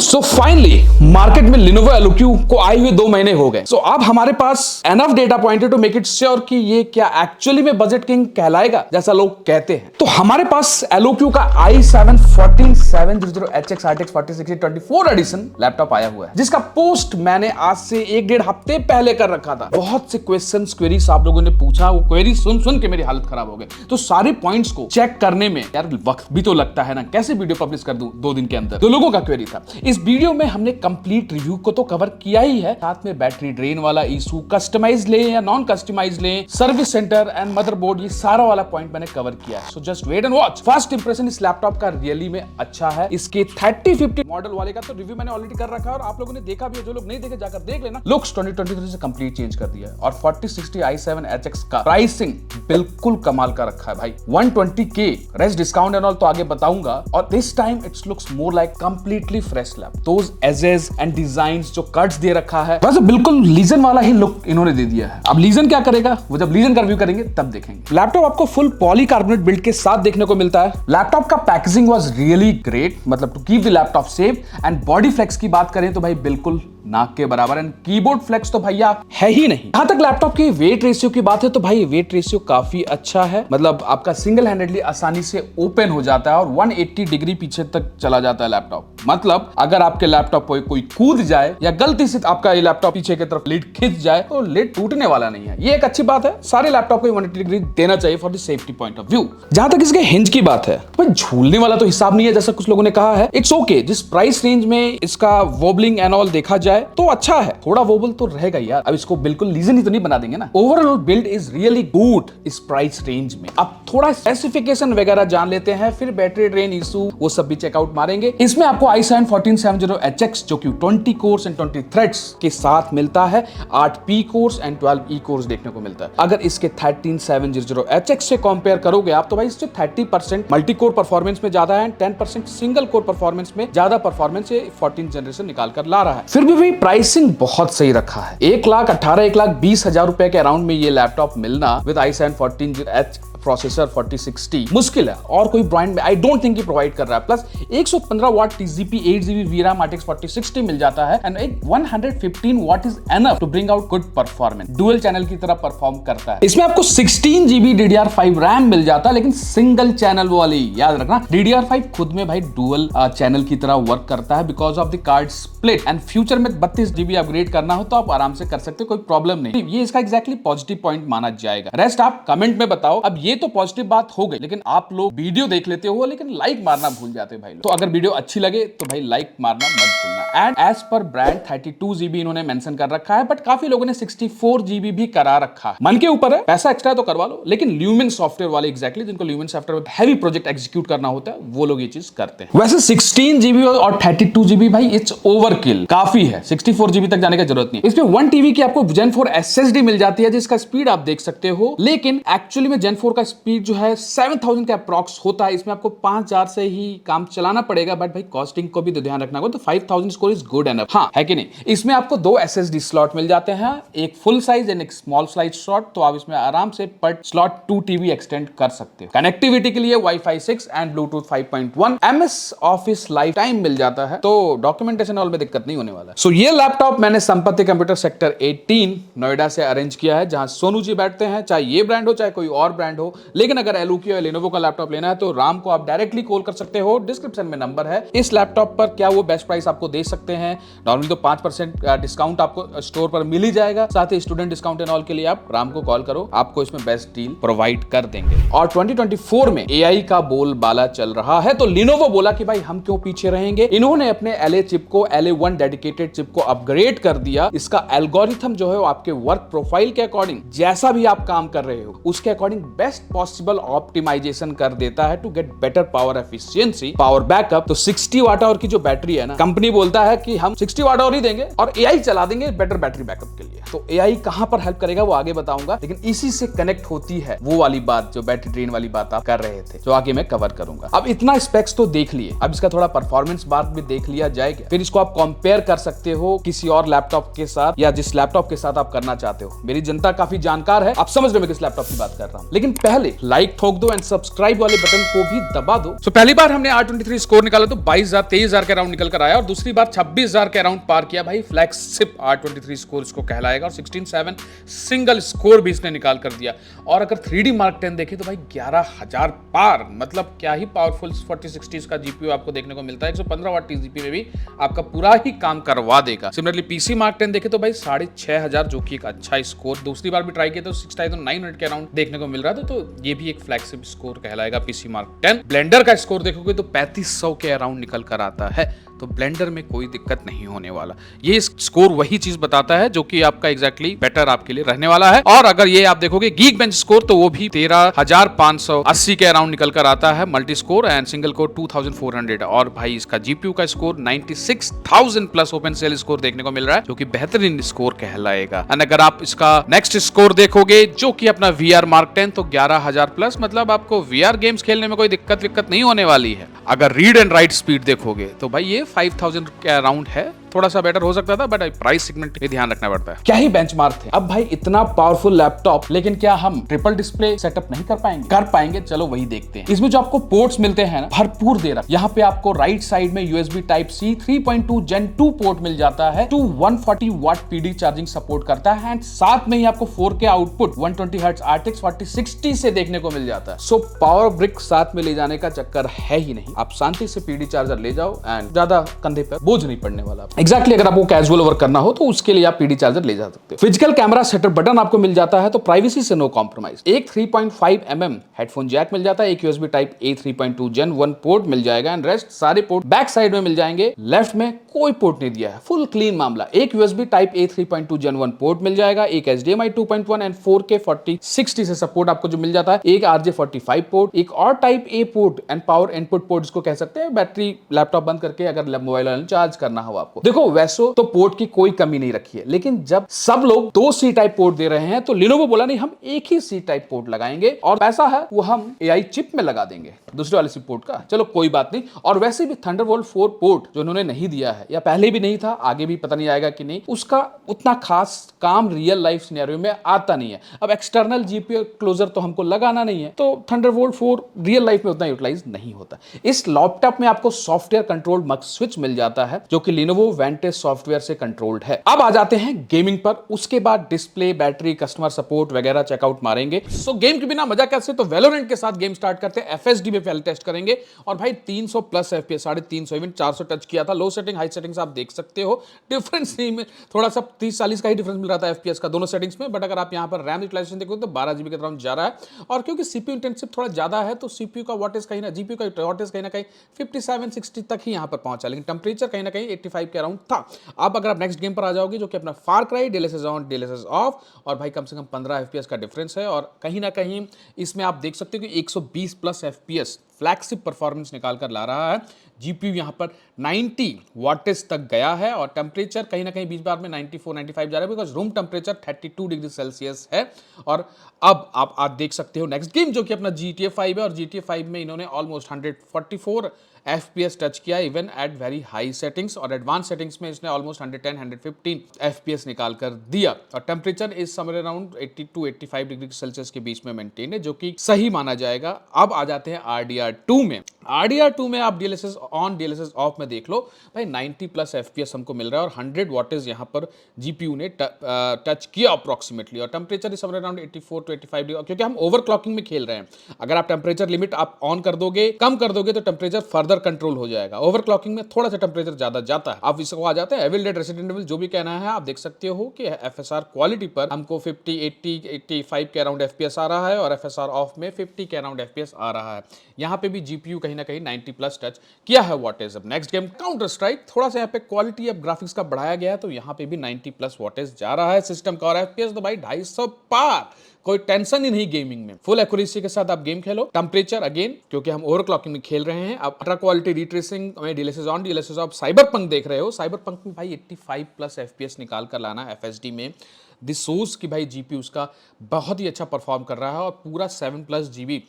So finally market में Lenovo Eloque को आए हुए 2 महीने हो गए। अब हमारे पास एनफ डेटा पॉइंट है टू मेक इट श्योर कि ये क्या एक्चुअली में बजट किंग कहलाएगा जैसा लोग कहते हैं। तो हमारे पास Eloque का i7-14700HX RTX 4060 24 एडिशन लैपटॉप आया हुआ है, जिसका पोस्ट मैंने आज से 1-1.5 हफ्ते पहले कर रखा था। बहुत से क्वेश्चंस क्वेरीज आप लोगों ने पूछा, वो क्वेरी सुन के मेरी हालत खराब हो गई। तो सारे पॉइंट्स को चेक करने में यार वक्त भी तो लगता है ना, कैसे वीडियो पब्लिश कर दूं 2 दिन के अंदर। तो लोगों का क्वेरी था। इस वीडियो में हमने कंप्लीट रिव्यू को तो कवर किया ही है, साथ में बैटरी ड्रेन वाला इशू, कस्टमाइज ले या नॉन कस्टमाइज ले, सर्विस सेंटर एंड मदरबोर्ड, ये सारा वाला पॉइंट मैंने कवर किया है। So just wait and watch. First impression इस लैपटॉप का रियली में अच्छा है। इसके 3050 मॉडल वाले का तो रिव्यू मैंने ऑलरेडी कर रखा है और आप लोगों ने देखा भी है। जो लोग नहीं देखे जाकर देख लेना। लुक्स 2023 से कंप्लीट चेंज कर दिया है और 4060 i7HX का प्राइसिंग बिल्कुल कमाल का रखा है भाई। 120K rest discount and all तो आगे बताऊंगा। और this time it's looks more like completely fresh lap. Those edges and designs जो कट्स दे रखा है, बस बिल्कुल लीजन वाला ही लुक इन्होंने दे दिया है। अब लीजन क्या करेगा वो जब लीजन का रिव्यू करेंगे तब देखेंगे। लैपटॉप आपको फुल पॉलीकार्बोनेट बिल्ड के साथ देखने को मिलता है। लैपटॉप का पैकेजिंग वाज रियली ग्रेट, मतलब to keep the laptop safe. And body flex की बात करें तो भाई बिल्कुल नाक के बराबर। एंड कीबोर्ड फ्लेक्स तो भैया है ही नहीं। जहां तक लैपटॉप की वेट रेशियो की बात है तो भाई वेट रेशियो काफी अच्छा है, मतलब आपका सिंगल हैंडेडली आसानी से ओपन हो जाता है और 180 डिग्री पीछे तक चला जाता है लैपटॉप। मतलब अगर आपके लैपटॉप पर कोई कूद जाए या गलती से आपका ये लैपटॉप पीछे की तरफ लिड खिंच जाए तो लिड टूटने वाला नहीं है। ये एक अच्छी बात है। सारे लैपटॉप को 180 डिग्री देना चाहिए for the safety point of view. जहां तक इसके हिंज की बात है, भाई झूलने वाला तो हिसाब नहीं है जैसा कुछ लोगों ने कहा है। इट्स ओके, जिस प्राइस रेंज में इसका वोबलिंग एंड ऑल देखा जाए तो अच्छा है। थोड़ा वोबल तो रहेगा यार, अब इसको बिल्कुल लीजन ही तो नहीं बना देंगे ना। Overall build is really good इस प्राइस रेंज में। अब थोड़ा स्पेसिफिकेशन वगैरह जान लेते हैं, फिर बैटरी ड्रेन इशू वो सब भी चेकआउट मारेंगे। इसमें आपको i7-14700HX जो कि 20 कोर्स एंड 20 थ्रेड्स के साथ मिलता है। 8 P course and 12 E course देखने को मिलता है। अगर इसके 13700HX से कंपेयर करोगे आप तो भाई इससे 30% मल्टी कोर परफॉर्मेंस में ज्यादा है, 10% सिंगल कोर परफॉर्मेंस में ज्यादा परफॉर्मेंस 14 जनरेशन निकाल कर ला रहा है। फिर भी भाई प्राइसिंग बहुत सही रखा है। 1,18,1,20,000 रुपए के अराउंड में ये लैपटॉप मिलना विद i7-14H प्रोसेसर 4060 मुश्किल है और कोई ब्रांड में आई डोंट थिंक प्रोवाइड कर रहा है। Plus 115 watt TCP 8GB VRAM RTX 4060 मिल जाता है and 115 watt is enough to bring out good performance. Dual channel की तरह परफॉर्म करता है। इसमें आपको 16GB DDR5 रैम मिल जाता है, लेकिन सिंगल चैनल वाली। याद रखना DDR5 खुद में भाई डुअल चैनल की तरह वर्क करता है because of the card split. And future में 32GB अपग्रेड करना हो तो आप आराम से कर सकते हो, कोई प्रॉब्लम नहीं। ये इसका एग्जैक्टली पॉजिटिव पॉइंट माना जाएगा। रेस्ट आप कमेंट में बताओ। अब ये तो पॉजिटिव बात हो गई, लेकिन आप लोग वीडियो देख लेते हो लेकिन लाइक मारना भूल जाते हो भाई लोग। तो अगर वीडियो अच्छी लगे तो भाई लाइक मारना मत भूलना। And as per brand 32GB इन्होंने मेंशन कर रखा है, बट काफी लोगों ने 64GB भी करा रखा है। मन के ऊपर है, पैसा एक्स्ट्रा तो करवा लो, लेकिन ल्यूमिन सॉफ्टवेयर वाले एग्जैक्टली जिनको ल्यूमिन सॉफ्टवेयर में हैवी प्रोजेक्ट एग्जीक्यूट करना होता है वो लोग ये चीज करते हैं। वैसे 16GB और 32GB भाई इट्स ओवरकिल, काफी है। 64GB तक जाने की जरूरत नहीं। इसमें 1TB की आपको Gen 4 SSD मिल जाती है, जिसका स्पीड आप देख सकते हो, लेकिन एक्चुअली में Gen 4 का स्पीड जो है 7000 का अप्रॉक्स होता है। इसमें आपको 5000 से ही काम चलाना पड़ेगा, बट भाई कॉस्टिंग को भी तो ध्यान रखना होगा। तो 5000 स्कोर इज गुड एनफ, हाँ है कि नहीं। इसमें आपको 2 SSD स्लॉट मिल जाते हैं, एक फुल साइज एंड एक स्मॉल साइज स्लॉट। तो आप इसमें आराम से पर स्लॉट 2TB एक्सटेंड कर सकते हो। कनेक्टिविटी के लिए Wi-Fi 6 and Bluetooth 5.1 MS office lifetime मिल जाता है, तो डॉक्यूमेंटेशन ऑल में दिक्कत नहीं होने वाला। सो ये लैपटॉप मैंने संपत्ति कंप्यूटर सेक्टर 18 नोएडा से अरेंज किया है, जहां सोनू जी बैठते हैं। चाहे ये ब्रांड हो चाहे कोई और ब्रांड हो, लेकिन अगर Eloque या Lenovo का लैपटॉप लेना है तो राम को आप डायरेक्टली कॉल कर सकते हो। डिस्क्रिप्शन में नंबर है। इस लैपटॉप पर क्या वो बेस्ट प्राइस आपको दे सकते हैं। नॉर्मली तो 5% डिस्काउंट आपको स्टोर पर मिल ही जाएगा। साथ ही स्टूडेंट डिस्काउंट एंड ऑल के लिए आप राम को कॉल करो, आपको इसमें बेस्ट डील प्रोवाइड कर देंगे। और 2024 में AI का बोलबाला चल रहा है, तो Lenovo बोला कि भाई हम क्यों पीछे रहेंगे। इन्होंने अपने LA चिप को LA1 डेडिकेटेड चिप को अपग्रेड कर दिया। इसका एल्गोरिथम जो है वो आपके वर्क प्रोफाइल के अकॉर्डिंग, जैसा भी आप काम कर रहे हो उसके अकॉर्डिंग बेस्ट पॉसिबल ऑप्टिमाइजेशन कर देता है to get better power efficiency, power backup. तो 60 वाट आवर की जो बैटरी है ना, कंपनी बोलता है कि हम 60 वाट आवर ही देंगे और AI चला देंगे बेटर बैटरी बैकअप के लिए। तो AI कहां पर हेल्प करेगा वो आगे बताऊंगा, लेकिन इसी से कनेक्ट होती है वो वाली बात जो बैटरी ड्रेन वाली बात आप कर रहे थे, जो आगे मैं कवर करूंगा। अब इतना स्पेक्स तो देख लिए, अब इसका थोड़ा परफॉर्मेंस बात भी देख लिया जाएगा। फिर इसको आप कंपेयर कर सकते हो किसी और लैपटॉप के साथ या जिस लैपटॉप के साथ आप करना चाहते हो। मेरी जनता काफी जानकार है, आप समझ रहे हो मैं किस लैपटॉप की बात कर रहा हूं। लेकिन पहले लाइक ठोक दो एंड सब्सक्राइब वाले बटन को भी दबा दो। तो पहली बार हमने R23 स्कोर निकाला तो 22,000 23,000 के अराउंड निकल कर आया और दूसरी बार 26,000 के अराउंड पार किया। भाई फ्लैगशिप R23 स्कोर इसको कहलाएगा और 16.7 सिंगल स्कोर भी इसने निकाल कर दिया। और अगर 3D Mark 10 देखें तो भाई 11,000 पार, मतलब क्या ही पावरफुल 4060 का जीपीयू आपको देखने को मिलता है। 115 वाट टीजीपी में भी आपका पूरा ही काम करवा देगा। सिमिलरली PC Mark 10 देखें तो भाई 6,500 जो कि एक अच्छा स्कोर, दूसरी बार भी ट्राई किया तो 6,900 के अराउंड देखने को मिल रहा था। तो ये भी एक फ्लैगशिप स्कोर कहलाएगा PC Mark 10। ब्लेंडर का स्कोर देखोगे तो 3500 के अराउंड निकल कर आता है। तो ब्लेंडर में कोई दिक्कत नहीं होने वाला। ये स्कोर वही चीज बताता है जो कि आपका एग्जैक्टली बेटर आपके लिए रहने वाला है। और अगर ये आप देखोगे गीक बेंच स्कोर तो वो भी 13,580 के अराउंड निकल कर आता है multi score and single core 2,400। और भाई इसका जीपीयू का score 96,000 plus OpenCL score देखने को मिल रहा है जो कि बेहतरीन स्कोर कहलाएगा। एंड अगर आप इसका नेक्स्ट स्कोर देखोगे जो कि अपना VR Mark 10 तो 11,000 प्लस, मतलब आपको VR गेम्स खेलने में कोई दिक्कत नहीं होने वाली है। अगर रीड एंड राइट स्पीड देखोगे तो भाई ये 5,000 के अराउंड है, थोड़ा सा बेटर हो सकता था बट प्राइस सेगमेंट पे ध्यान रखना पड़ता है। क्या ही बेंचमार्क थे। अब भाई इतना पावरफुल लैपटॉप, लेकिन क्या हम ट्रिपल डिस्प्ले सेटअप नहीं कर पाएंगे? कर पाएंगे, चलो वही देखते हैं। इसमें जो आपको पोर्ट्स मिलते हैं ना, भरपूर दे रखा। यहाँ पे आपको राइट साइड में USB Type-C 3.2 Gen 2 पोर्ट मिल जाता है, 140 वाट PD चार्जिंग सपोर्ट करता है एंड साथ में ही आपको 4K आउटपुट 120 Hz RTX 4060 से देखने को मिल जाता है। सो पावर ब्रिक साथ में ले जाने का चक्कर है ही नहीं। आप शांति से PD चार्जर ले जाओ एंड ज्यादा कंधे पर बोझ नहीं पड़ने वाला। एग्जैक्टली अगर आपको कैजुअल वर्क करना हो तो उसके लिए आप PD चार्जर ले जा सकते हो। फिजिकल कैमरा सेटअप बटन आपको मिल जाता है तो प्राइवेसी से नो कॉम्प्रोमाइज। एक 3.5 mm हेडफोन जैक मिल जाता है, एक USB Type-A 3.2 Gen 1 पोर्ट मिल जाएगा एंड रेस्ट सारे पोर्ट बैक साइड में मिल जाएंगे। लेफ्ट में कोई पोर्ट नहीं दिया है, फुल क्लीन मामला। एक USB Type-A 3.2 Gen 1 पोर्ट मिल जाएगा, एक HDMI 2.1 एंड 4K 4060 से सपोर्ट आपको जो मिल जाता है, एक RJ45 पोर्ट, एक और Type-A port and power input port जिसको कह सकते हैं बैटरी लैपटॉप बंद करके अगर मोबाइल चार्ज करना हो आपको। देखो वैसे तो पोर्ट की कोई कमी नहीं रखी है, लेकिन जब सब लोग 2 C टाइप पोर्ट दे रहे हैं तो Lenovo बोला नहीं, हम एक ही C टाइप पोर्ट लगाएंगे और पैसा है वो हम AI चिप में लगा देंगे दूसरे वाले C पोर्ट का। चलो कोई बात नहीं। और वैसे भी Thunderbolt 4 पोर्ट जो उन्होंने नहीं दिया है, या पहले भी नहीं था, आगे भी पता नहीं आएगा कि नहीं, उसका उतना खास काम रियल लाइफ सिनेरियो में आता नहीं है। अब एक्सटर्नल GPU क्लोजर तो हमको लगाना नहीं है, तो Thunderbolt 4 रियल लाइफ में उतना यूटिलाइज नहीं होता। इस लैपटॉप में आपको सॉफ्टवेयर कंट्रोल्ड मक स्विच मिल जाता है जो कि Lenovo Vantage सॉफ्टवेयर से कंट्रोल्ड है। अब आ जाते हैं गेमिंग पर, उसके बाद डिस्प्ले, बैटरी, कस्टमर सपोर्ट वगैरह चेकआउट मारेंगे। सो गेम के बिना मजा कैसे, तो Valorant के साथ गेम स्टार्ट करते हैं। FSD में पहले टेस्ट करेंगे और भाई 300 प्लस FPS, 350 इवन 400 टच किया था। लो सेटिंग हाई सेटिंग्स आप देख सकते हो, डिफरेंस नहीं में थोड़ा सा 30-40 का ही डिफरेंस मिल रहा था FPS का दोनों सेटिंग्स में। बट अगर आप यहाँ पर रैम यूटिलाइजेशन देखो तो 12 GB के अराउंड जा रहा है और क्योंकि CPU इंटेंसिव थोड़ा ज्यादा है तो CPU का वॉटेज कहीं ना, GPU का वॉटेज कहीं ना कहीं 57-60 तक ही यहाँ पर पहुंचा, लेकिन टेम्परेचर कहीं ना कहीं 85 के अराउंड था। अब अगर आप नेक्स्ट गेम पर आ जाओगे जो कि अपना Far Cry, DLSS on DLSS off, और भाई कम से कम 15 FPS का डिफरेंस है और कहीं ना कहीं इसमें आप देख सकते हो कि 120 प्लस FPS फ्लैगशिप परफॉर्मेंस निकाल कर ला रहा है। GPU यहाँ पर 90 वाटेज तक गया है और टेम्परेचर कहीं ना कहीं बीच बार में 94-95 जा रहा है because room temperature 32 degree Celsius है। और अब आप देख सकते हो नेक्स्ट गेम जो कि अपना GTA 5 है और GTA 5 में इन्होंने ऑलमोस्ट 144 FPS टच किया even at very high settings और एडवांस सेटिंग्स में इसने ऑलमोस्ट 110-115 FPS निकाल कर दिया और temperature is somewhere around 82-85 degree Celsius के बीच में मेंटेन है जो कि सही माना जाएगा। अब आ जाते हैं RDR2 में। RDR2 में आप DLSS ऑन DLSS ऑफ में देख लो भाई 90 प्लस FPS हमको मिल रहा है और 100 वाटेज यहाँ पर GPU ने टच किया अप्रोक्सीमेटली और temperature is somewhere around 84-85 degree क्योंकि हम ओवरक्लॉकिंग में खेल रहे हैं। अगर आप टेम्परेचर लिमिट आप ऑन कर दोगे, कम कर दोगे तो टेम्परेचर फर्दर कंट्रोल हो जाएगा। ओवरक्लॉकिंग में थोड़ा सा टेम्परेचर ज्यादा जाता है। आप इसको आ जाते हैं एविल डेड रेसिडेंट एविल जो भी कहना है आप देख सकते हो कि FSR क्वालिटी पर हमको 50, 80, 85 के अराउंड FPS आ रहा है और FSR ऑफ में 50 के अराउंड FPS आ रहा है। यहाँ पे भी GPU कहीं ना कहीं 90 प्लस टच किया है वॉटेज। अब नेक्स्ट गेम काउंटर स्ट्राइक, थोड़ा सा यहाँ पे क्वालिटी अब ग्राफिक्स का बढ़ाया गया है तो यहाँ पे भी 90 प्लस वॉटेज जा रहा है सिस्टम का और FPS तो भाई 250 पार, कोई टेंशन ही नहीं गेमिंग में। फुल एक्यूरेसी के साथ आप गेम खेलो। टेम्परेचर अगेन क्योंकि हम ओवरक्लॉकिंग में खेल रहे हैं। आप अल्ट्रा क्वालिटी रीट्रेसिंग में DLSS on DLSS of cyberpunk देख रहे हो। साइबरपंक में भाई 85 प्लस FPS निकाल कर लाना FSD में। दिस सोर्स की भाई GPU उसका बहुत ही अच्छा परफॉर्म कर रहा है और पूरा 7+ GB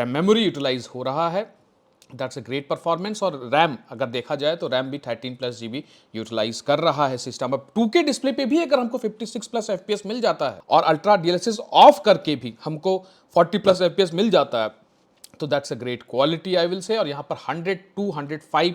मेमोरी यूटिलाइज हो रहा है। That's a great performance. और रैम अगर देखा जाए तो रैम भी 13+ GB यूटिलाइज कर रहा है सिस्टम। अब 2K डिस्प्ले पे भी अगर हमको 56+ FPS मिल जाता है और अल्ट्रा डीएलएसएस ऑफ करके भी हमको 40+ FPS मिल जाता है, तो that's a great quality I will say. और यहाँ पर 100 to 105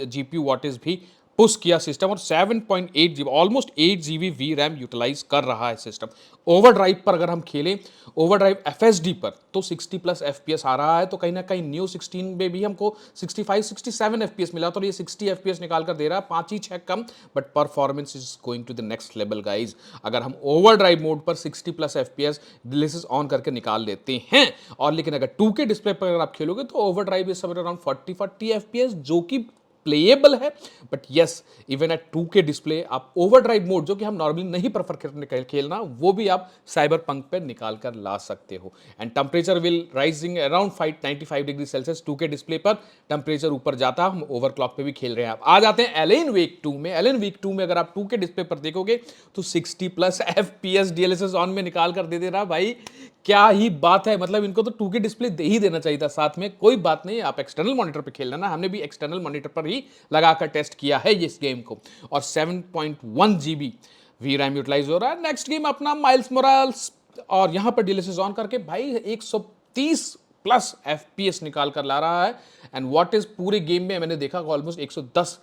GPU वॉटेज भी पुश किया सिस्टम, और 7.8 GB almost 8 GB VRAM utilise कर रहा है सिस्टम। ओवरड्राइव पर अगर हम खेलें, ओवरड्राइव FSD पर, तो 60+ FPS आ रहा है। तो कहीं ना कहीं न्यू 16 में भी हमको 65-67 FPS मिला, तो ये 60 FPS निकाल कर दे रहा है, 5 ही 6 कम, but performance is going to the next level guys. अगर हम ओवरड्राइव मोड पर 60+ FPS डिलेसेस ऑन करके निकाल लेते हैं, और लेकिन अगर 2K डिस्प्ले पर अगर आप खेलोगे तो overdrive is somewhere around 40 FPS, जो कि प्लेएबल है। But yes, even at 2K display आप ओवरड्राइव मोड, जो कि हम नॉर्मली नहीं प्रेफर करते खेलना, वो भी आप साइबर पंक पे निकाल कर ला सकते हो। And temperature will rising around 95 degree Celsius 2K display पर टेम्परेचर ऊपर जाता है। हम ओवरक्लॉक पे भी खेल रहे हैं। आप आ जाते हैं एलन वेक 2 में। एलन वेक 2 में अगर आप 2K डिस्प्ले पर देखोगे तो 60+ FPS DLSS ऑन में निकाल कर दे रहा भाई। क्या ही बात है, मतलब इनको तो 2K डिस्प्ले दे ही देना चाहिए था साथ में। कोई बात नहीं, आप एक्सटर्नल मॉनिटर पे खेल लेना, हमने भी एक्सटर्नल मॉनिटर पर ही लगाकर टेस्ट किया है इस गेम को। और 7.1 GB वी रैम यूटिलाइज हो रहा है। नेक्स्ट गेम अपना माइल्स मोराल्स, और यहां पर डीएलएसएस ऑन करके भाई 130+ FPS निकाल कर ला रहा है। एंड वॉट इज पूरे गेम में मैंने देखा ऑलमोस्ट 110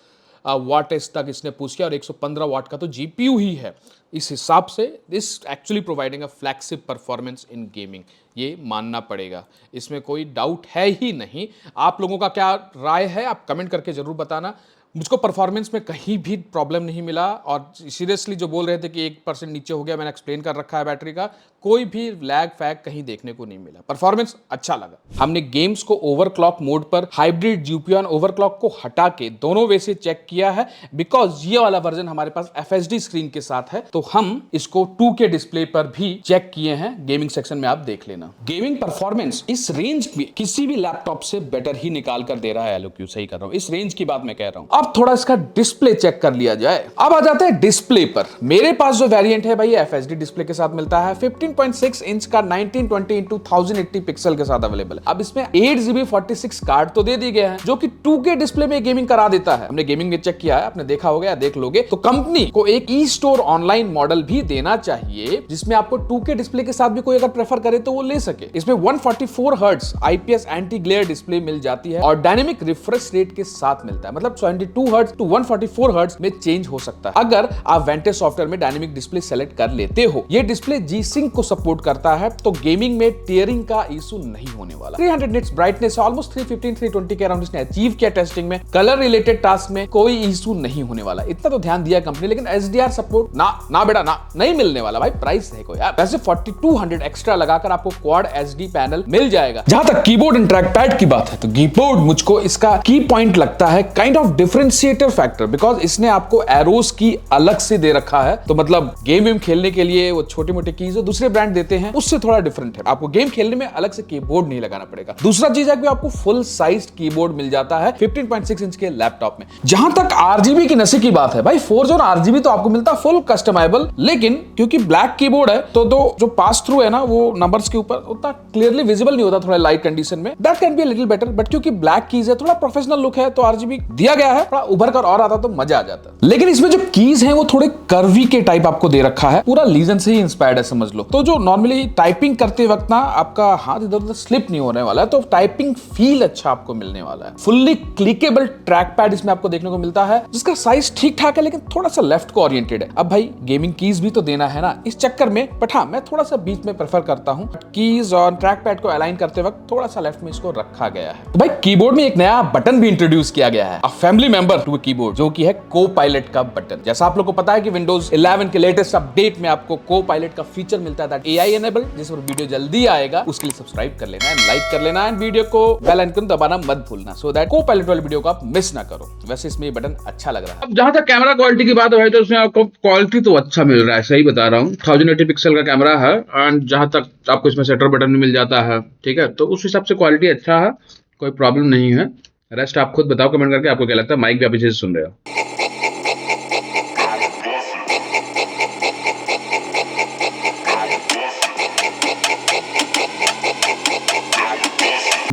वाट तक इसने पुश किया, और 115 वाट का तो जीपीयू ही है। इस हिसाब से this actually providing a flagship performance in gaming, ये मानना पड़ेगा, इसमें कोई डाउट है ही नहीं। आप लोगों का क्या राय है आप कमेंट करके जरूर बताना। मुझको परफॉर्मेंस में कहीं भी प्रॉब्लम नहीं मिला, और सीरियसली जो बोल रहे थे कि 1% नीचे हो गया, मैंने एक्सप्लेन कर रखा है बैटरी का, कोई भी लैग फैग कहीं देखने को नहीं मिला। परफॉर्मेंस अच्छा लगा। हमने गेम्स को ओवरक्लॉक मोड पर हाइब्रिड जीपीयू और ओवरक्लॉक को हटा के दोनों वे से चेक किया है, बिकॉज ये वाला वर्जन हमारे पास FHD स्क्रीन के साथ है, तो हम इसको 2K डिस्प्ले पर भी चेक किए हैं। गेमिंग सेक्शन में आप देख लेना। गेमिंग परफॉर्मेंस इस रेंज में किसी भी लैपटॉप से बेटर ही निकाल कर दे रहा है एलोक्यू, सही कर रहा हूं, इस रेंज की बात मैं कह रहा हूं। अब थोड़ा इसका डिस्प्ले चेक कर लिया जाए। अब आ जाते हैं डिस्प्ले पर। मेरे पास जो वेरिएंट है भाई FHD डिस्प्ले के साथ मिलता है, 15.6 इंच का 1920x1080 पिक्सल के साथ अवेलेबल है। अब इसमें 8GB 46 कार्ड तो दे दिए गए हैं, जो कि 2K डिस्प्ले में गेमिंग करा देता है। हमने गेमिंग में चेक किया है, आपने देखा होगा या देख लोगे, तो कंपनी को एक ई स्टोर ऑनलाइन मॉडल भी देना चाहिए, जिसमें आपको 2K डिस्प्ले के साथ भी कोई अगर प्रेफर करे तो वो ले सके। इसमें 144 hertz IPS anti glare display मिल जाती है, और डायनेमिक रिफ्रेश रेट के साथ मिलता है, मतलब 72 हर्ट्ज टू 144 हर्ट्ज में चेंज हो सकता है अगर आप वेंटेज सॉफ्टवेयर में डायनेमिक डिस्प्ले सेलेक्ट कर लेते हो। ये डिस्प्ले जी सिंक को सपोर्ट करता है, तो गेमिंग में टीयरिंग का इशू नहीं होने वाला। 300 निट्स ब्राइटनेस ऑलमोस्ट 315-320 के अराउंड इसने अचीव किया टेस्टिंग में। कलर रिलेटेड टास्क में कोई इशू नहीं होने वाला, इतना तो ध्यान दिया कंपनी। लेकिन HDR सपोर्ट ना बेटा ना, नहीं मिलने वाला भाई, प्राइस है कोई यार। वैसे 4200 एक्स्ट्रा लगाकर आपको क्वाड HD पैनल मिल जाएगा। जहां तक कीबोर्ड एंड ट्रैक पैड की बात है, तो कीबोर्ड मुझको इसका की पॉइंट लगता है kind of differentiator factor, because इसने आपको एरोस की अलग से दे रखा है। तो मतलब गेम खेलने के लिए वो छोटे मोटे कीज जो दूसरे ब्रांड देते हैं उससे थोड़ा डिफरेंट है। आपको गेम खेलने में अलग से कीबोर्ड नहीं लगाना पड़ेगा। दूसरा चीज है कि आपको फुल साइज कीबोर्ड मिल जाता है 15.6 इंच के लैपटॉप में। जहां तक RGB की नशे की बात है भाई, 4 जोन RGB तो आपको मिलता है फुल कस्टमाइजेबल, लेकिन क्योंकि ब्लैक कीबोर्ड है तो जो पास थ्रू है ना, वो नंबर्स के ऊपर उतना क्लियरली विजिबल नहीं होता थोड़ा लाइट कंडीशन में। That can be a little better, but क्योंकि ब्लैक कीज है, थोड़ा प्रोफेशनल लुक है, तो RGB दिया गया है, थोड़ा उभर कर और आता तो मजा आ जाता। लेकिन इसमें जो कीज हैं वो थोड़े कर्वी के टाइप आपको दे रखा है, पूरा लीजन से ही इंस्पायर्ड है समझ लो। तो जो नॉर्मली टाइपिंग करते वक्त ना आपका हाथ इधर उधर स्लिप नहीं होने वाला है, तो टाइपिंग फील अच्छा आपको मिलने वाला है। फुल्ली क्लिकेबल ट्रैक पैड इसमें आपको देखने को मिलता है, जिसका साइज ठीक ठाक है, लेकिन थोड़ा सा लेफ्ट को ओरिएंटेड है। अब भाई गेमिंग कीज भी तो देना है ना, इस चक्कर में, बट हाँ मैं थोड़ा सा बीच में प्रेफर करता हूँ। कीज और ट्रैक पैड को अलाइन करते वक्त थोड़ा सा लेफ्ट में इसको रखा गया है। तो भाई कीबोर्ड में एक नया बटन भी इंट्रोड्यूस किया गया है, a family member to keyboard, जो कि है को पायलट का बटन। जैसा आप लोग को पता है कि विंडोज 11 के लेटेस्ट अपडेट में आपको को पायलट का फीचर मिलता है, दैट AI एनेबल, जिस पर वीडियो जल्दी आएगा। उसके लिए सब्सक्राइब कर लेना है, लाइक कर लेना है, वीडियो को बेल आइकन दबाना मत भूलना, सो दैट को पायलट वाली वीडियो को आप मिस ना करो। वैसे इसमें ये बटन अच्छा लग रहा है। अब जहां तक कैमरा क्वालिटी की बात है तो उसमें आपको क्वालिटी तो अच्छा मिल रहा है, सही बता रहा हूँ। 1080 पिक्सल का कैमरा है, एंड जहां तक आपको इसमें शटर बटन भी मिल जाता है, ठीक है, तो उस हिसाब से क्वालिटी अच्छा है, कोई प्रॉब्लम नहीं है। रेस्ट आप खुद बताओ कमेंट करके, आपको क्या लगता है। माइक भी आप पीछे से सुन रहे हो।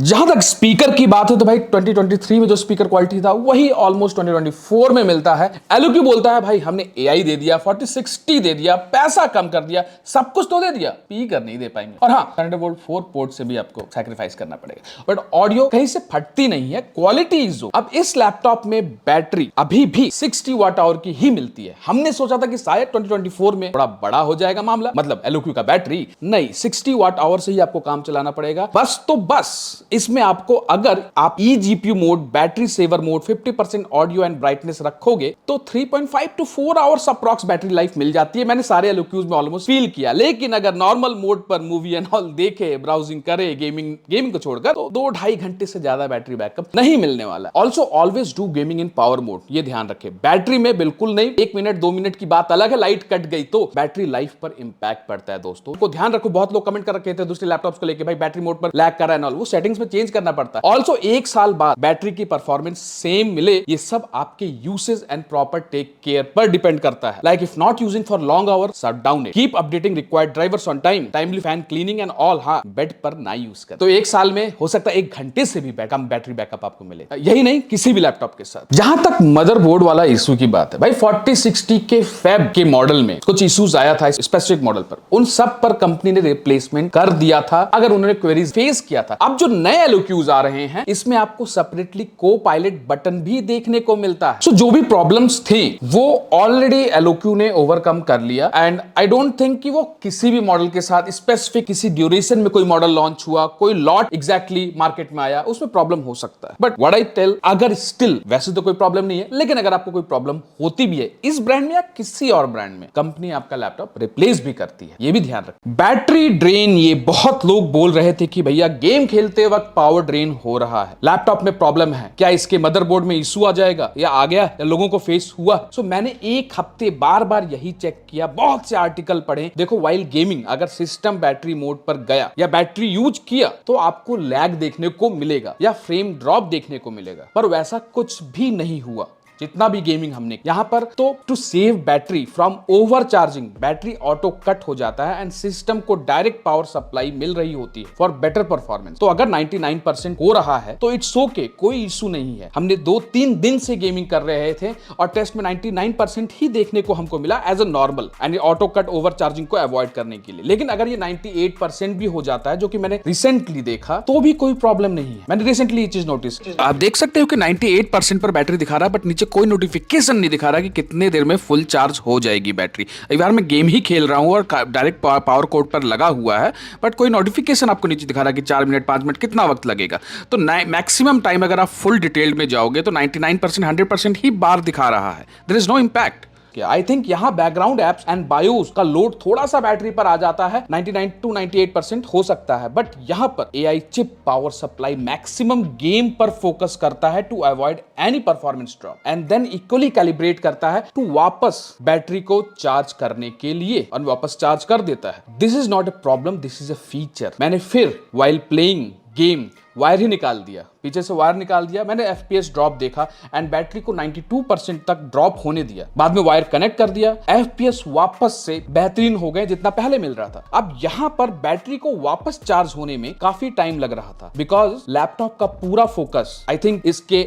जहां तक स्पीकर की बात है तो भाई 2023 में जो स्पीकर क्वालिटी था वही ऑलमोस्ट 2024 में मिलता है। एलओक्यू बोलता है भाई हमने एआई दे दिया, 4060 दे दिया, पैसा कम कर दिया, सब कुछ तो दे दिया, स्पीकर नहीं दे पाएंगे। और हाँ, थंडरबोल्ट 4 पोर्ट से भी आपको सैक्रिफाइस करना पड़ेगा, बट ऑडियो कहीं से फटती नहीं है, क्वालिटी इज जो। अब इस लैपटॉप में बैटरी अभी भी 60 वाट आवर की ही मिलती है। हमने सोचा था कि शायद 2024 में थोड़ा बड़ा हो जाएगा मामला, मतलब एलओक्यू का बैटरी नहीं, 60 वाट आवर से ही आपको काम चलाना पड़ेगा। बस तो बस इसमें आपको अगर आप eGPU mode, battery saver mode, 50% audio and brightness रखोगे तो 3.5 to 4 hours approx battery life मिल जाती है। मैंने सारे एलओक्यूज में ऑलमोस्ट फील किया, लेकिन अगर नॉर्मल मोड पर मूवी एंड ऑल देखे, ब्राउजिंग करे, गेमिंग को छोड़कर, तो 2-2.5 घंटे से ज्यादा बैटरी बैकअप नहीं मिलने वाला। Also always do gaming in power mode, ये ध्यान रखे। बैटरी में बिल्कुल नहीं, 1 मिनट 2 मिनट की बात अलग है, लाइट कट गई तो बैटरी लाइफ पर इंपैक्ट पड़ता है दोस्तों, को ध्यान रखो। बहुत लोग कमेंट कर रखे थे दूसरे लैपटॉप्स को लेके, भाई बैटरी मोड पर लैग कर रहा है, वो सेटिंग्स में चेंज करना पड़ता है। ऑल्सो 1 साल बाद बैटरी की परफॉर्मेंस सेम मिले, ये सब आपके usage and proper take care पर डिपेंड करता है। Like if not using for long hour, shut down it, keep updating required drivers on time, timely fan cleaning and all. हाँ, बेड पर ना यूज कर। तो 1 साल में हो सकता है 1 घंटे से भी कम बैटरी बैकअप आपको मिले। यही नहीं, किसी भी लैपटॉप के साथ। जहां तक मदरबोर्ड वाला इशू की बात है, भाई 4060 के फैब के मॉडल में कुछ इश्यूज आया था स्पेसिफिक मॉडल पर, उन सब पर कंपनी ने रिप्लेसमेंट कर दिया था अगर उन्होंने क्वेरीज फेस किया था। अब जो नए एलओक्यूज आ रहे हैं, इसमें आपको सेपरेटली को पायलट बटन भी देखने को मिलता है। सो जो भी प्रॉब्लम्स थी वो ऑलरेडी एलओक्यू ने ओवरकम कर लिया, एंड आई डोंट थिंक कि वो किसी भी मॉडल के साथ स्पेसिफिक किसी ड्यूरेशन में कोई मॉडल लॉन्च हुआ, कोई लॉट एग्जैक्टली मार्केट में आया, उसमें प्रॉब्लम हो सकता है। बट व्हाट आई टेल, अगर स्टिल वैसे तो कोई प्रॉब्लम नहीं है, लेकिन अगर आपको कोई प्रॉब्लम होती भी है इस ब्रांड में या किसी और ब्रांड में, कंपनी आपका लैपटॉप रिप्लेस भी करती है, ये भी ध्यान रखें। बैटरी ड्रेन, ये बहुत लोग बोल रहे थे कि भैया गेम खेलते वक्त पावर ड्रेन हो रहा है, लैपटॉप में प्रॉब्लम है, क्या इसके मदरबोर्ड में इशू आ जाएगा या आ गया या लोगों को फेस हुआ। सो मैंने 1 हफ्ते बार बार यही चेक किया, बहुत से आर्टिकल पढ़े। देखो, वाइल गेमिंग अगर सिस्टम बैटरी मोड पर गया या बैटरी यूज किया तो आपको लैग देखने को मिलेगा या फ्रेम ड्रॉप देखने को मिलेगा, पर वैसा कुछ भी नहीं हुआ जितना भी गेमिंग हमने यहां पर। तो to save battery from over charging, battery auto cut हो जाता है एंड सिस्टम को डायरेक्ट पावर सप्लाई मिल रही होती है फॉर बेटर परफॉर्मेंस। तो अगर 99% हो रहा है तो इट्स ओके, कोई इशू नहीं है। हमने 2-3 दिन से गेमिंग कर रहे थे और टेस्ट में 99% ही देखने को हमको मिला as a normal, and auto cut over charging को अवॉइड करने के लिए। लेकिन अगर ये 98% भी हो जाता है, जो कि मैंने रिसेंटली देखा, तो भी कोई प्रॉब्लम नहीं है। मैंने रिसेंटली ये चीज नोटिस, आप देख सकते हो कि 98% पर बैटरी दिखा रहा है, बट नीचे कोई नोटिफिकेशन नहीं दिखा रहा कि कितने देर में फुल चार्ज हो जाएगी बैटरी। एक बार मैं गेम ही खेल रहा हूं और डायरेक्ट पावर कोड पर लगा हुआ है, बट कोई नोटिफिकेशन आपको नीचे दिखा रहा है कि 4 मिनट 5 मिनट कितना वक्त लगेगा। तो मैक्सिमम टाइम अगर आप फुल डिटेल में जाओगे तो 99% 100% ही बार दिखा रहा है। There is no impact. I think यहां बैकग्राउंड एप्स एंड बायोस का लोड थोड़ा सा बैटरी पर आ जाता है, 99 to 98% हो सकता है, बट यहां पर AI chip power supply maximum game पर फोकस करता है to avoid any performance drop, and then equally calibrate करता है टू वापस बैटरी को चार्ज करने के लिए, और वापस चार्ज कर देता है। This is not a problem, this is a feature. मैंने फिर वाइल प्लेइंग गेम वायर ही निकाल दिया, पीछे से वायर निकाल दिया, मैंने FPS ड्रॉप देखा एंड बैटरी को 92% तक ड्रॉप होने दिया, बाद में वायर कनेक्ट कर दिया, FPS वापस से बेहतरीन हो गए जितना पहले मिल रहा था। अब यहां पर बैटरी को वापस चार्ज होने में काफी टाइम लग रहा था, बिकॉज लैपटॉप का पूरा फोकस, आई थिंक इसके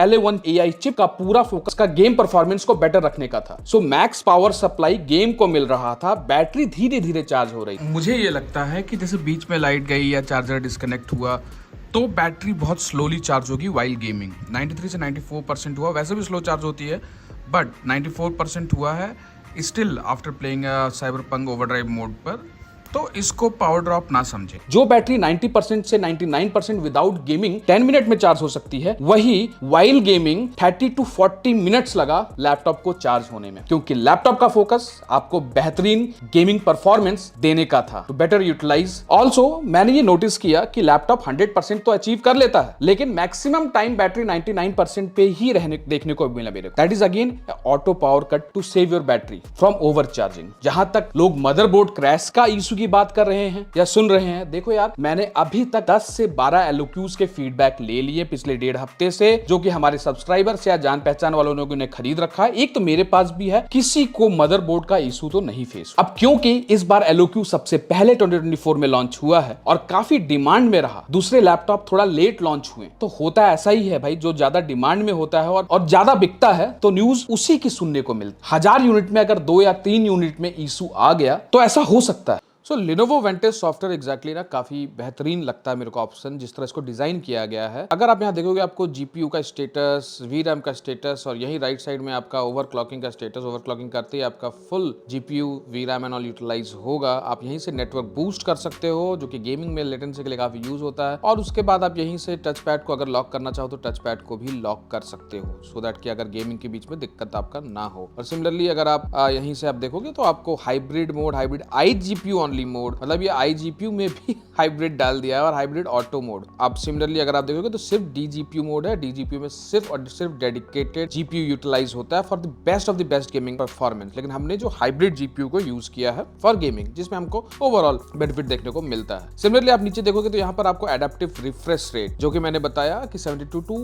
LA1 AI चिप का पूरा फोकस का गेम परफॉर्मेंस को बेटर रखने का था। सो मैक्स पावर सप्लाई गेम को मिल रहा था, बैटरी धीरे धीरे चार्ज हो रही। मुझे ये लगता है कि जैसे बीच में लाइट गई या चार्जर डिस्कनेक्ट हुआ तो बैटरी बहुत स्लोली चार्ज होगी वाइल गेमिंग। 93 से 94% हुआ, वैसे भी स्लो चार्ज होती है, बट 94% हुआ है still after playing cyberpunk overdrive mode पर। तो इसको पावर ड्रॉप ना समझे। जो बैटरी 90% से 99% विदाउट गेमिंग 10 मिनट में चार्ज हो सकती है, वही वाइल गेमिंग 30 to 40 मिनट्स लगा लैपटॉप को चार्ज होने में, क्योंकि लैपटॉप का फोकस आपको बेहतरीन गेमिंग परफॉर्मेंस देने का था, टू बेटर यूटिलाइज। ऑल्सो मैंने ये नोटिस किया कि लैपटॉप 100% तो अचीव कर लेता है, लेकिन मैक्सिमम टाइम बैटरी 99% पे ही देखने को मिला मेरे को। That is again auto power cut to save your battery from over charging. जहां तक लोग मदरबोर्ड क्रैश का इशू की बात कर रहे हैं या सुन रहे हैं, देखो यार मैंने अभी तक 10 से 12 एलओक्यूज के फीडबैक ले लिए पिछले 1.5 हफ्ते से, जो कि हमारे सब्सक्राइबर्स या जान पहचान वालों ने उन्हें खरीद रखा है। एक तो मेरे पास भी है, किसी को मदरबोर्ड का इशू तो नहीं फेस। अब क्योंकि इस बार एलओक्यू सबसे पहले 2024 में लॉन्च हुआ है और काफी डिमांड में रहा, दूसरे लैपटॉप थोड़ा लेट लॉन्च हुए, तो होता ऐसा ही है भाई, जो ज्यादा डिमांड में होता है और ज्यादा बिकता है तो न्यूज उसी की सुनने को मिलती है। 1000 यूनिट में अगर 2 या 3 यूनिट में इशू आ गया तो ऐसा हो सकता है। सो Lenovo Vantage सॉफ्टवेयर एग्जैक्टली ना काफी बेहतरीन लगता है मेरे को ऑप्शन, जिस तरह इसको डिजाइन किया गया है। अगर आप यहाँ देखोगे आपको जीपीयू का स्टेटस, VRAM का स्टेटस और यही राइट साइड में आपका ओवरक्लॉकिंग का स्टेटस, ओवरक्लॉकिंग करते ही आपका full GPU VRAM and all utilize होगा। आप यहीं से नेटवर्क बूस्ट कर सकते हो, जो कि गेमिंग में लेटेंसी के लिए काफी यूज होता है। और उसके बाद आप यहीं से टच पैड को अगर लॉक करना चाहो तो टच पैड को भी लॉक कर सकते हो, सो दैट कि अगर गेमिंग के बीच में दिक्कत आपका ना हो। और सिमिलरली अगर आप यहीं से आप देखोगे तो आपको hybrid mode, hybrid iGPU only mode, मतलब ये iGPU में भी हाइब्रिड डाल दिया है और हाइब्रिड ऑटो मोड। अब सिमिलरली अगर आप देखोगे तो सिर्फ DGPU मोड है, DGPU में सिर्फ और सिर्फ डेडिकेटेड GPU यूटिलाइज होता है for the best of the best gaming performance. लेकिन हमने जो हाइब्रिड GPU को यूज किया है फॉर गेमिंग, जिसमें हमको ओवरऑल बेनिफिट देखने को मिलता है। सिमिलरली आप नीचे देखोगे तो यहाँ पर आपको एडेप्टिव रिफ्रेश रेट, जो कि मैंने बताया कि 72 टू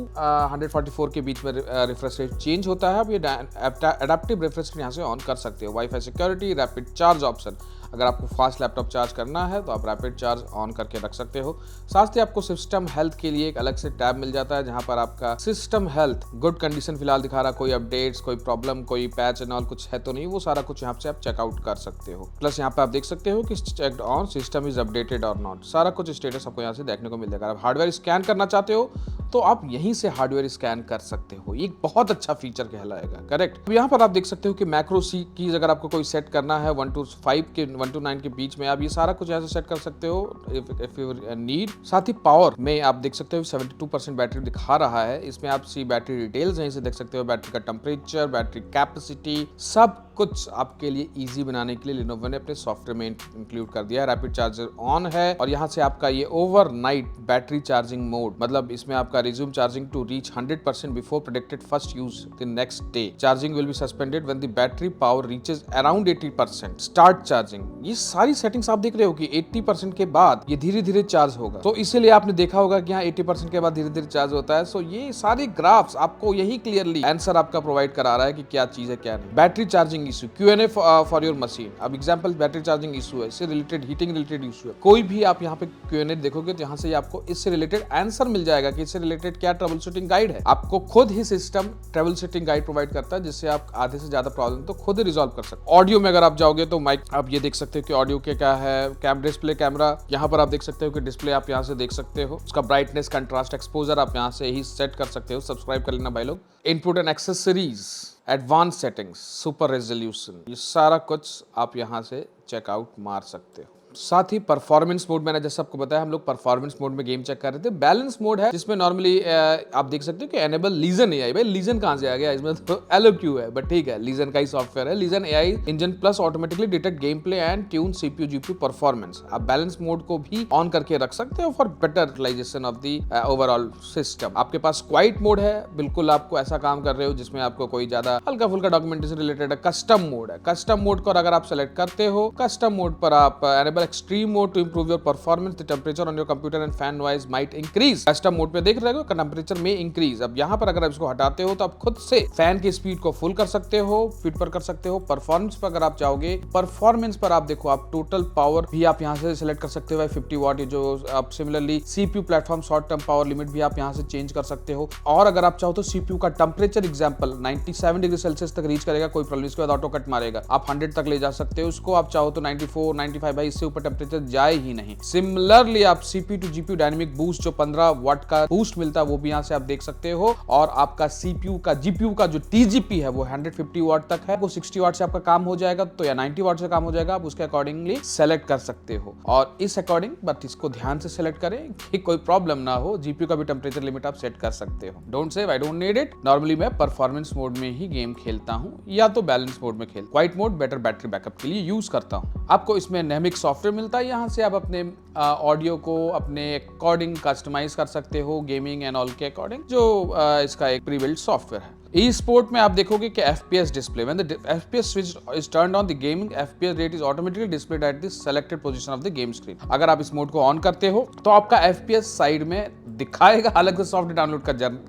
144 के बीच में रिफ्रेश रेट चेंज होता है। अब ये एडेप्टिव रिफ्रेश रेट यहाँ से ऑन कर सकते हो। Wifi security, rapid charge option, अगर आपको फास्ट लैपटॉप चार्ज करना है तो आप रैपिड चार्ज ऑन करके रख सकते हो। साथ ही आपको सिस्टम हेल्थ के लिए एक अलग से टैब मिल जाता है, जहां पर आपका सिस्टम हेल्थ गुड कंडीशन फिलहाल दिखा रहा, कोई अपडेट्स, कोई प्रॉब्लम, कोई पैच एंड ऑल कुछ है तो नहीं, वो सारा कुछ यहाँ से आप चेकआउट कर सकते हो। प्लस यहाँ पे आप देख सकते हो कि checked on system is updated और नॉट, सारा कुछ स्टेटस आपको यहाँ से देखने को मिल जाएगा। आप हार्डवेयर स्कैन करना चाहते हो तो आप यहीं से हार्डवेयर स्कैन कर सकते हो, एक बहुत अच्छा फीचर कहलाएगा, करेक्ट। अब यहाँ पर आप देख सकते हो कि मैक्रो सी कीज अगर आपको कोई सेट करना है 1 to 5 के 1 to 9 के बीच में, आप ये सारा कुछ यहाँ से सेट कर सकते हो इफ यू नीड। साथ ही पावर में आप देख सकते हो 72% बैटरी दिखा रहा है, इसमें आप सी बैटरी डिटेल्स यहीं से देख सकते हो, बैटरी का टेम्परेचर, बैटरी कैपेसिटी, सब कुछ आपके लिए इजी बनाने के लिए Lenovo ने अपने सॉफ्टवेयर में इंक्लूड कर दिया है। रैपिड चार्जर ऑन है और यहाँ से आपका ये ओवरनाइट बैटरी चार्जिंग मोड, मतलब इसमें आपका resume charging to reach 100% before predicted first use the next day. Charging will be suspended when the battery power reaches around 80%। Start charging, ये सारी सेटिंग्स आप देख रहे हो कि 80% के बाद ये धीरे धीरे चार्ज होगा, तो इसीलिए आपने देखा होगा कि यहाँ 80% के बाद धीरे धीरे चार्ज होता है। सो ये सारे ग्राफ्स आपको यही क्लियरली आंसर आपका प्रोवाइड करा रहा है कि क्या चीज है क्या नहीं। Battery charging issue, Q&A for your machine, अब एग्जांपल बैटरी चार्जिंग इशू है, इससे रिलेटेड हीटिंग रिलेटेड इशू है, कोई भी आप यहाँ पे Q&A देखोगे तो यहाँ से आपको इससे रिलेटेड आंसर मिल जाएगा कि इससे रिलेटेड क्या ट्रबल शूटिंग गाइड है। आपको खुद ही system troubleshooting guide provide करता है, जिससे आप आधे से ज्यादा प्रॉब्लम तो खुद ही रिजॉल्व कर सकते हो। ऑडियो में अगर आप जाओगे तो माइक आप ये देख सकते हो कि ऑडियो के क्या है, कैम डिस्प्ले कैमरा, यहाँ पर आप देख सकते हो कि डिस्प्ले आप यहाँ से देख सकते हो, उसका ब्राइटनेस, कंट्रास्ट, एक्सपोजर आप यहाँ से ही सेट कर सकते हो। सब्सक्राइब कर लेना भाई लोग। Input and accessories, advance settings, super resolution, ये सारा कुछ आप यहाँ से चेकआउट मार सकते हो। साथ ही परफॉर्मेंस मोड, मैंने जैसे आपको बताया हम लोग परफॉर्मेंस मोड में गेम चेक कर रहे थे। बैलेंस मोड है जिसमें नॉर्मली आप देख सकते हो कि एनेबल लीजन एआई, भाई लीजन कहां से आ गया, इसमें तो एलओक्यू है, बट ठीक है, लीजन का ही सॉफ्टवेयर है। Legion AI engine plus automatically detect game play and tune CPU GPU performance. आप बैलेंस मोड को भी ऑन करके रख सकते हो for better utilization of the overall system. आपके पास क्वाइट मोड है, बिल्कुल आपको ऐसा काम कर रहे हो जिसमें आपको कोई ज्यादा हल्का फुल्का डॉक्यूमेंटेशन रिलेटेड है। कस्टम मोड है, कस्टम मोड को अगर आप सेलेक्ट करते हो, कस्टम मोड पर आप enable extreme mode to improve your performance, the temperature on your computer and fan noise might increase। Custom mode पे देख रहे हो टेम्परेचर में इंक्रीज। अब यहाँ पर अगर आप इसको हटाते हो तो आप खुद से फैन की स्पीड को फुल कर सकते हो, फीड पर कर सकते हो। परफॉर्मेंस पर अगर आप चाहोगे, परफॉर्मेंस पर आप देखो, आप टोटल पावर भी आप यहाँ से सिलेक्ट कर सकते हो 50 वाट, जो आप similarly CPU platform short term power limit भी आप यहाँ से चेंज कर सकते हो। और अगर आप चाहो तो सीपीयू का टेम्परेचर एग्जाम्पल 97 डिग्री सेल्सियस तक रीच करेगा, कोई प्रॉब्लम, इसके बाद ऑटो कट मारेगा, आप 100 तक ले जा सकते हो उसको। आप चाहो तो 94, 95, भाई इससे ऊपर टेम्परेचर जाए ही नहीं। सिमिलरली आप CPU to GPU dynamic boost, जो 15 वाट का बूस्ट मिलता है, वो भी यहाँ से आप देख सकते हो। और आपका सीपीयू का जीपीयू का जो टीजीपी है वो 150 वाट तक है, वो 60 वाट से आपका काम हो जाएगा तो, या 90 वाट से काम हो जाएगा, आप उसके अकॉर्डिंगली सेलेक्ट कर सकते हो। और इस अकॉर्डिंग बट इसको ध्यान से सेलेक्ट करें कि कोई प्रॉब्लम ना हो। जीपीयू का भी टेम्परेचर लिमिट आप सेट कर सकते हो। Don't say I don't need it. Normally मैं परफॉर्मेंस मोड में ही गेम खेलता हूँ या तो बैलेंस मोड में खेलता हूँ। Quite mode better battery backup के लिए यूज करता हूँ। आपको इसमें नेमिक सॉफ्टवेयर मिलता है, यहाँ से आप अपने ऑडियो को अपने अकॉर्डिंग कस्टमाइज कर सकते हो, गेमिंग एंड ऑल के अकॉर्डिंग, जो इसका एक प्री बिल्ट सॉफ्टवेयर है। ई स्पोर्ट में आप देखोगे कि FPS display, when the FPS switch is turned on the gaming, FPS rate is automatically displayed at the selected position of the game screen. अगर आप इस मोड को ऑन करते हो तो आपका FPS साइड में दिखाएगा, अलग से सॉफ्टवेयर डाउनलोड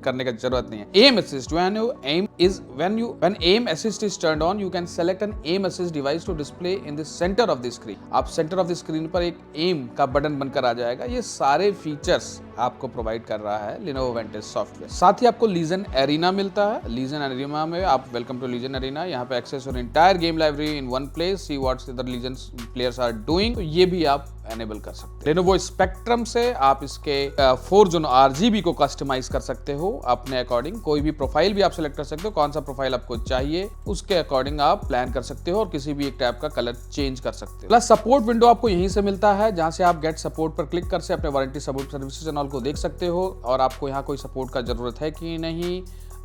करने की जरूरत नहीं है। Aim assist, when aim assist is turned on, you can select an aim assist device to display in the center of the screen। आप सेंटर ऑफ द स्क्रीन पर एक एम का बटन बनकर आ जाएगा। ये सारे फीचर्स आपको प्रोवाइड कर रहा है Lenovo Vantage सॉफ्टवेयर। साथ ही आपको लीजन एरिना मिलता है। लीजन एरिना में आप वेलकम टू लीजन एरिना, यहाँ पे एक्सेस और entire game library in one place, see what's other Legion players are doing, तो ये भी आप एनेबल कर सकते हैं। Lenovo स्पेक्ट्रम से आप इसके 4 जोन RGB को कस्टमाइज कर सकते हो अपने अकॉर्डिंग। कोई भी प्रोफाइल भी आप सेलेक्ट कर सकते हो, कौन सा प्रोफाइल आपको चाहिए उसके अकॉर्डिंग आप प्लान कर सकते हो और किसी भी एक टैब का कलर चेंज कर सकते हो। प्लस सपोर्ट विंडो आपको यहीं से मिलता है, जहां से आप गेट सपोर्ट पर क्लिक कर से अपने warranty support services and all को देख सकते हो और आपको यहाँ कोई सपोर्ट का जरूरत है कि नहीं,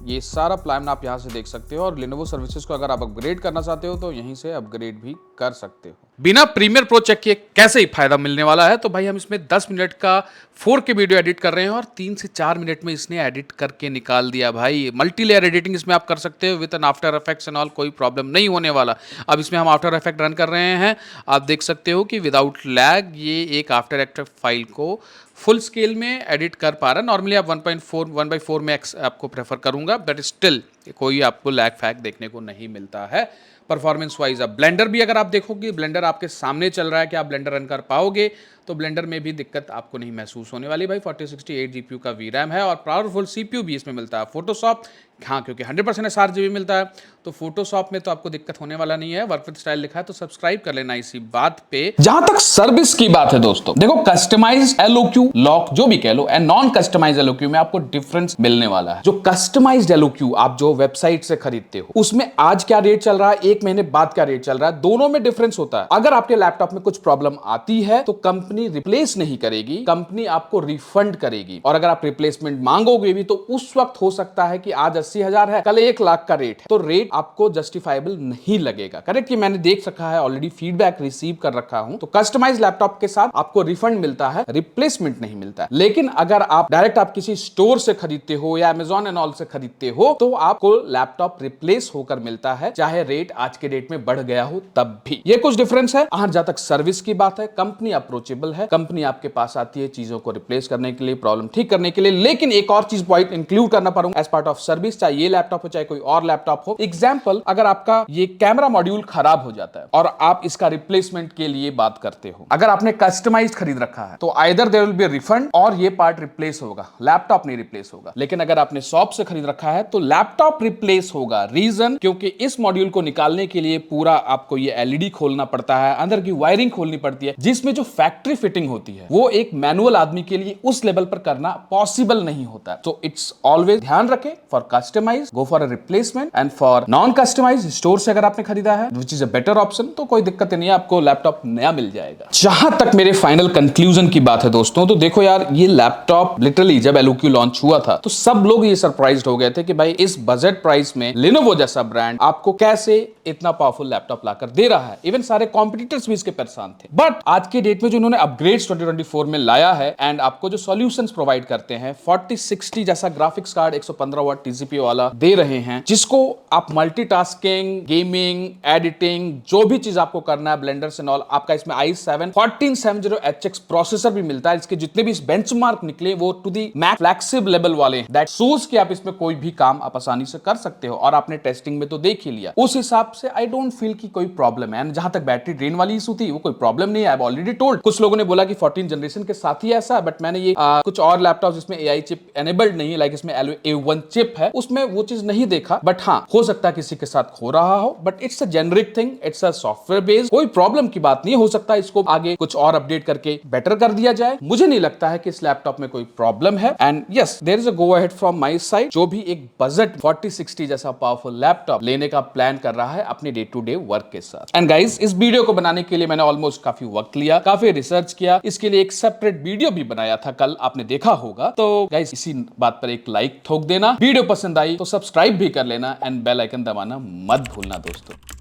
ये सारा प्लान आप यहाँ से देख सकते हो। और Lenovo सर्विसेज को अगर आप अपग्रेड करना चाहते हो तो यहीं से अपग्रेड भी कर सकते हो। बिना प्रीमियर प्रो चेक किए कैसे ही फायदा मिलने वाला है, तो भाई हम इसमें 10 मिनट का 4K वीडियो एडिट कर रहे हैं और 3 से 4 मिनट में इसने एडिट करके निकाल दिया भाई। मल्टी लेयर एडिटिंग इसमें आप कर सकते हो with an after effects and all, कोई प्रॉब्लम नहीं होने वाला। अब इसमें हम आफ्टर इफेक्ट रन कर रहे हैं, आप देख सकते हो कि विदाउट लैग ये एक आफ्टर इफेक्ट फाइल को फुल स्केल में एडिट कर पा रहा है। नॉर्मली आप 1.4 में आपको प्रेफर करूंगा, बट स्टिल कोई आपको लैग फैक देखने को नहीं मिलता है परफॉर्मेंस वाइज। अब ब्लेंडर भी अगर आप देखोगे, ब्लेंडर आपके सामने चल रहा है कि आप ब्लेंडर रन कर पाओगे, तो ब्लेंडर में भी दिक्कत आपको नहीं महसूस होने वाली भाई। 4068 GPU का VRAM है और पावरफुल CPU भी इसमें मिलता है। फोटोशॉप हाँ, क्योंकि 100% SRGB मिलता है तो फोटोशॉप में तो आपको दिक्कत होने वाला नहीं है। वर्क विद स्टाइल लिखा है तो सब्सक्राइब कर लेना इसी बात पे। जहां तक सर्विस की बात है दोस्तों, देखो कस्टमाइज LOQ लॉक जो भी कह लो एंड नॉन कस्टमाइज LOQ में आपको डिफरेंस मिलने वाला है। जो कस्टमाइज्ड LOQ आप जो वेबसाइट से खरीदते हो उसमें आज क्या रेट चल रहा है, 1 महीने बाद क्या रेट चल रहा है, दोनों में डिफरेंस होता है। अगर आपके लैपटॉप में कुछ प्रॉब्लम आती है तो कंपनी रिप्लेस नहीं करेगी, कंपनी आपको रिफंड करेगी। और अगर आप रिप्लेसमेंट मांगोगे भी तो उस वक्त हो सकता है कि आज 80,000 है, कल 1 लाख का रेट है, तो रेट आपको जस्टिफाइबल नहीं लगेगा। करेक्ट, कि मैंने देख रखा है, ऑलरेडी फीडबैक रिसीव कर रखा हूं। तो कस्टमाइज लैपटॉप के साथ आपको रिफंड मिलता है, रिप्लेसमेंट नहीं मिलता है। लेकिन अगर आप डायरेक्ट आप किसी स्टोर से खरीदते हो या Amazon एंड ऑल से खरीदते हो तो आपको लैपटॉप रिप्लेस होकर मिलता है, चाहे रेट आज के डेट में बढ़ गया हो तब भी। ये कुछ डिफरेंस है। जहां तक सर्विस की बात है, कंपनी अप्रोचेबल है, कंपनी आपके पास आती है चीजों को रिप्लेस करने के लिए, प्रॉब्लम ठीक करने के लिए। लेकिन एक और चीज पॉइंट इंक्लूड करना पड़ूंगा एज पार्ट ऑफ सर्विस, चाहे ये लैपटॉप हो चाहे कोई और लैपटॉप हो। एग्जांपल, अगर आपका ये कैमरा मॉड्यूल खराब हो जाता है और आप इसका रिप्लेसमेंट के लिए बात करते हो, अगर आपने कस्टमाइज्ड खरीद रखा है तो either there will be refund और ये पार्ट रिप्लेस होगा, लैपटॉप नहीं रिप्लेस होगा। लेकिन अगर आपने शॉप से खरीद रखा है तो लैपटॉप रिप्लेस होगा। रीजन, क्योंकि इस मॉड्यूल को निकालने के लिए पूरा आपको ये LED खोलना पड़ता है, अंदर की वायरिंग खोलनी पड़ती है, जिसमें जो फैक्ट्री फिटिंग होती है वो एक मैनुअल आदमी के लिए उस लेवल पर करना पॉसिबल नहीं होता। तो इट्स ऑलवेज ध्यान रखें, for customize go for a replacement and for non customize store से अगर आपने खरीदा है which is a better option, तो कोई दिक्कत नहीं है, आपको लैपटॉप नया मिल जाएगा। जहां तक मेरे फाइनल कंक्लूजन की बात है दोस्तों, तो देखो यार, ये लैपटॉप लिटरली जब LOQ लॉन्च हुआ था तो सब लोग ये सरप्राइज्ड हो गए थे कि भाई इस बजट प्राइस में Lenovo जैसा ब्रांड आपको कैसे इतना पावरफुल लैपटॉप लाकर दे रहा है। इवन सारे कॉम्पिटिटर्स भी इसके परेशान थे। बट आज के डेट में जो इन्होंने अपग्रेड्स 2024 में लाया है एंड आपको जो सॉल्यूशंस प्रोवाइड करते हैं, 4060 जैसा ग्राफिक्स कार्ड 115 वाट TCP वाला दे रहे हैं, जिसको आप मल्टीटास्किंग, गेमिंग, एडिटिंग, जो भी चीज आपको करना है, ब्लेंडर्स एंड ऑल, आपका इसमें i7 1470HX प्रोसेसर भी मिलता है। इसके जितने भी बेंचमार्क निकले वो to the max flagship level वाले हैं। दैट शोज कि आप इसमें कोई भी काम आप आसानी से कर सकते हो और आपने टेस्टिंग में तो देख ही लिया। उस हिसाब से आई डोंट फील कि कोई प्रॉब्लम है। जहां तक बैटरी ड्रेन वाली इशू थी वो कोई प्रॉब्लम नहीं है, आई हैव ऑलरेडी टोल्ड। कुछ लोगों ने बोला कि 14 जनरेशन के साथ ही ऐसा है, बट मैंने ये कुछ और लैपटॉप जिसमें AI चिप एनेबल्ड नहीं है, लाइक इसमें A1 चिप है, उसमें वो चीज नहीं देखा। बट हाँ, हो सकता है किसी के साथ हो रहा हो, but it's a generic thing, it's a software based, कोई प्रॉब्लम की बात नहीं। हो सकता है इसको आगे कुछ और अपडेट करके बेटर कर दिया जाए। मुझे नहीं लगता है कि इस लैपटॉप में कोई प्रॉब्लम है। And yes, there is a go ahead from my side. जो भी एक बजट 4060 जैसा पावरफुल लैपटॉप लेने का प्लान कर रहा है अपने डे टू डे वर्क के साथ। एंड गाइस, इस वीडियो को बनाने के लिए मैंने ऑलमोस्ट काफी वक्त लिया, काफी रिसर्च किया, इसके लिए एक सेपरेट वीडियो भी बनाया था, कल आपने देखा होगा। तो गाइस, इसी बात पर एक लाइक ठोक देना, वीडियो पसंद आई तो सब्सक्राइब भी कर लेना एंड बेल आइकन दबाना मत भूलना दोस्तों।